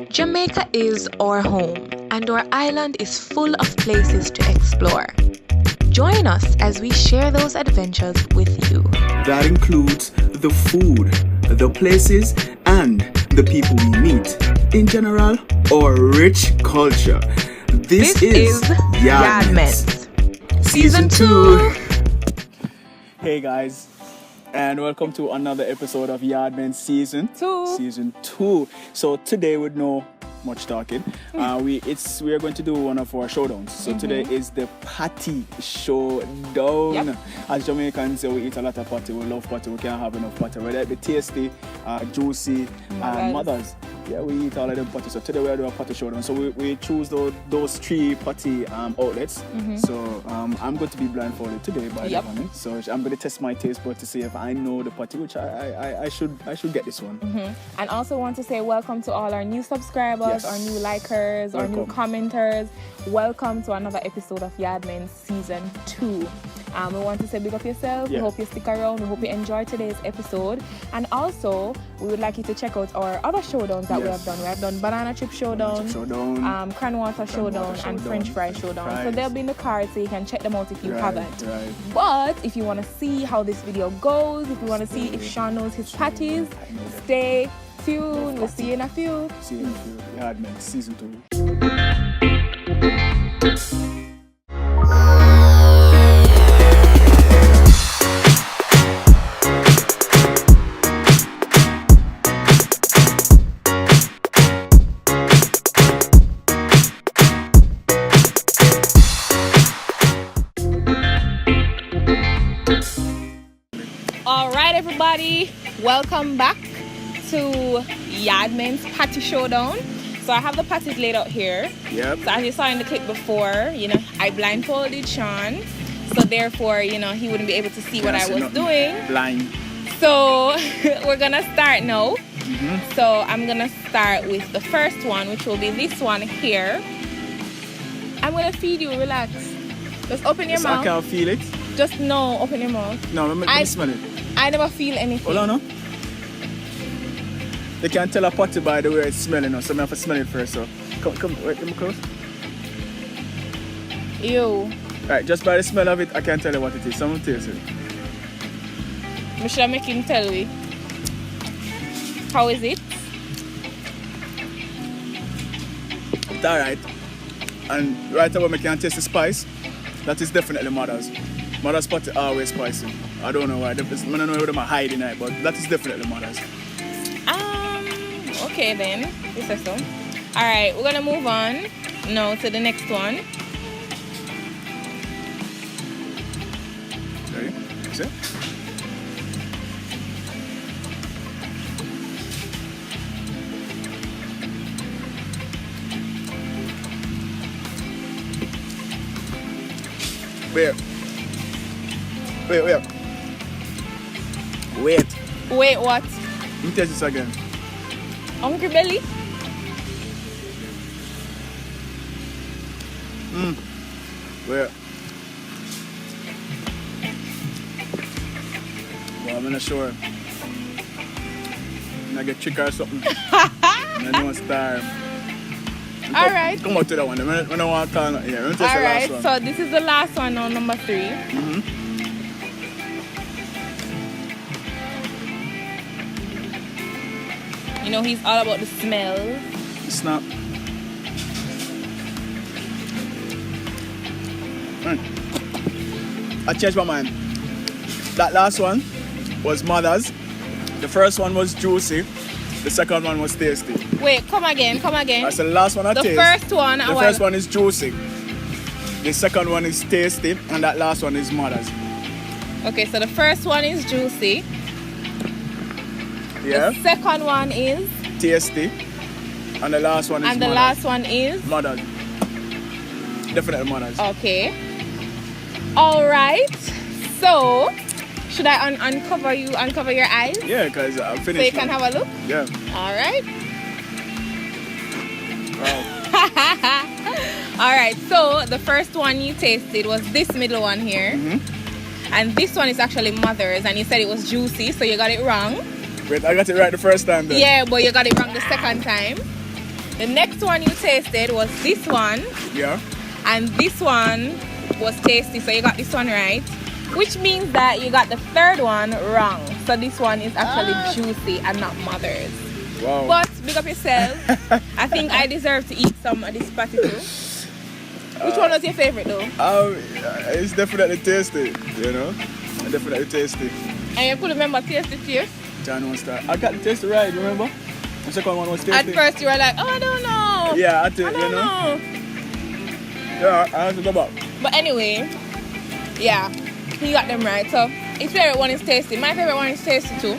Jamaica is our home, and our island is full of places to explore. Join us as we share those adventures with you. That includes the food, the places, and the people we meet. In general, our rich culture. This is YaadMentz. Season 2. Hey guys, and welcome to another episode of YaadMentz Season 2. So today, with no much talking, we are going to do one of our showdowns. So today is the patty showdown. Yep. As Jamaicans, we eat a lot of patty. We love patty. We can't have enough patty. Whether it be tasty, juicy, and mothers. Yeah, we eat all of them patty. So today we are doing a patty showdown. So we choose those three patty outlets. So I'm going to be blindfolded today by the honey. So I'm going to test my taste bud to see if I know the patty, which I should get this one. And also want to say welcome to all our new subscribers, our new likers, our new commenters. Welcome to another episode of YaadMentz Season 2. We want to say big up yourself. We hope you stick around. We hope you enjoy today's episode. And also, we would like you to check out our other showdowns that we have done. We have done Banana Chip Showdown, Cran Water Showdown, and French Fry Showdown. So they'll be in the card, so you can check them out if you haven't. But if you want to see how this video goes, if you want to see if Sean knows his patties, stay tuned. We'll see you in a few. YaadMentz Season 2. Alright everybody, welcome back to YaadMentz Patty Showdown. So I have the patties laid out here. Yep. So as you saw in the clip before, I blindfolded Sean. So therefore, he wouldn't be able to see what I was doing. Blind. So we're gonna start now. So I'm gonna start with the first one, which will be this one here. I'm gonna feed you, relax. Just open your mouth. I can't feel it. Just open your mouth. No, let me smell it. I never feel anything. Hold on, no. They can tell a patty by the way it's smelling, so I have to smell it first. So come, wait, let me close. Ew. Right, just by the smell of it, I can't tell you what it is. Someone taste it. We should make him tell me. How is it? It's alright. And right away, I can taste the spice. That is definitely mother's. Mother's patty always spicy. I don't know why. I don't know where they're hiding it, but that is definitely mother's. Okay then. You say so. Alright, we're gonna move on now to the next one. Ready? That's it? Wait, what? Let me taste this again. Hungry belly? Wait. Well, I'm not sure. I get chicken or something. I don't starve. Alright. Come on to that one. I don't want to call it. Yeah, let me taste the last one. So this is the last one now, number 3. He's all about the smell. It's not. I changed my mind. That last one was mother's. The first one was juicy. The second one was tasty. Wait, come again. That's the last one I taste. The first one is juicy. The second one is tasty. And that last one is mother's. Okay, so the first one is juicy. Yeah. The second one is tasty. And the last one is And the last one is mother's. Definitely mother's. Okay. Alright. So should I uncover your eyes? Yeah, because I'm finished. So you can have a look? Yeah. Alright. Wow. Alright, so the first one you tasted was this middle one here. And this one is actually mother's, and you said it was juicy, so you got it wrong. Wait, I got it right the first time then? Yeah, but you got it wrong the second time. The next one you tasted was this one. Yeah. And this one was tasty, so you got this one right. Which means that you got the third one wrong. So this one is actually juicy and not mother's. Wow. But big up yourself. I think I deserve to eat some of this patty too. Which one was your favorite though? It's definitely tasty, you know. Definitely tasty. And you could remember tasty cheers? John won't start. I got the tasty right, remember? The second one was tasty. At first you were like, oh, I don't know. Yeah, I don't know. Yeah, I have to go back. But anyway, yeah, he got them right. So his favorite one is tasty. My favorite one is tasty too.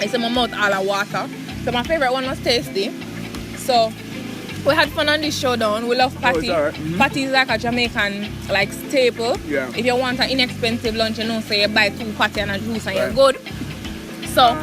It's in my mouth all of water. So my favorite one was tasty. So we had fun on this showdown. We love patty. Oh, right. Patty is like a Jamaican like staple. Yeah. If you want an inexpensive lunch, you know, so you buy 2 patty and a juice and you're good. So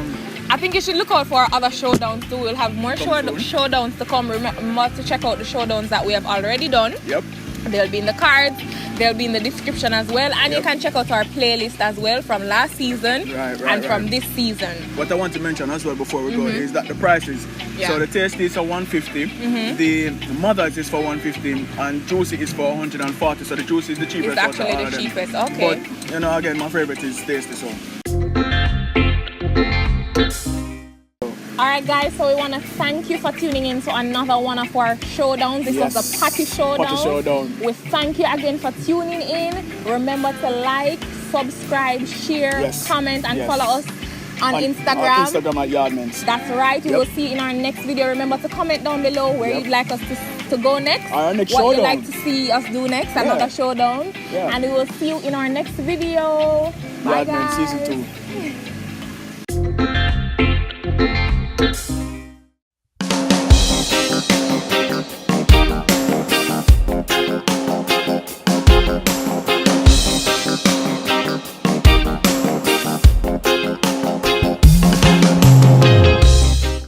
I think you should look out for other showdowns too. We'll have more showdowns to come. Remember to check out the showdowns that we have already done. Yep. They'll be in the cards. They'll be in the description as well. And you can check out our playlist as well from last season and from this season. What I want to mention as well before we go is that the prices. Yeah. So the Tastee is for 150. The Mothers is for 150 and Juici is for 140. So the Juici is the cheapest. It's actually the cheapest. Okay. But you know, again, my favorite is Tastee. So. Alright guys, so we want to thank you for tuning in to another one of our showdowns. This was the Patty Showdown. Patty Showdown. We thank you again for tuning in. Remember to like, subscribe, share, comment and follow us on Instagram. Instagram at YaadMentz. That's right. We will see you in our next video. Remember to comment down below where you'd like us to go next. Our next what showdown. you'd like to see us do next. Another showdown. Yeah. And we will see you in our next video. Bye guys. YaadMentz Season 2.